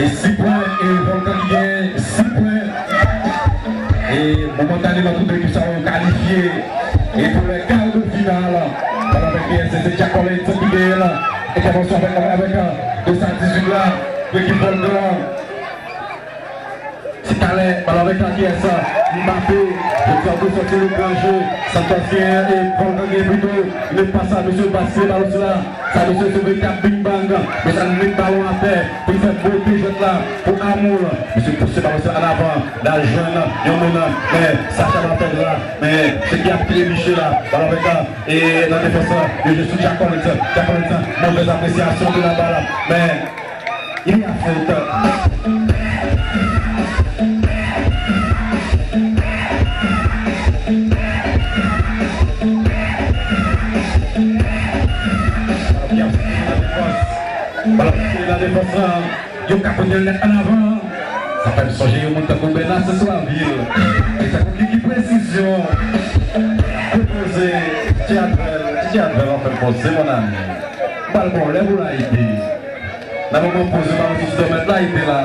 Et 6 points, et Volcan qui gagne 6 points. Et momentanément, toute l'équipe sera qualifiée. Et pour les quarts de finale, c'est Jack Collins qui gagne. Intervention avec 218 là, l'équipe Volcan. C'est Calais, avec la pièce, Mbappé, le temps de sortir le grand jeu, Santosien et Volcan plutôt, il passe à M. Bastien, ballon là, ça M. Sauvé 4 bing bang, mais ça met le ballon à terre, pour faire beauté, jette là, pour Amour, M. poussé ballon en avant, la jeune, Yomona, mais Sacha Martel là, mais c'est qui a pris les bichets là, ballon avec là, et dans la défense, le jeu sur Jack Collins, mauvaise appréciation de la balle, mais il y a faute. La défense, il y a un en avant. Ça peut changer au monde de là, ce soir, ville. Et ça complique une précision. Proposer, théâtre, on fait poser, mon ami. Balbon, lève-vous là, il dit. Là, on pose le ballon sur ce domaine là, il dit là,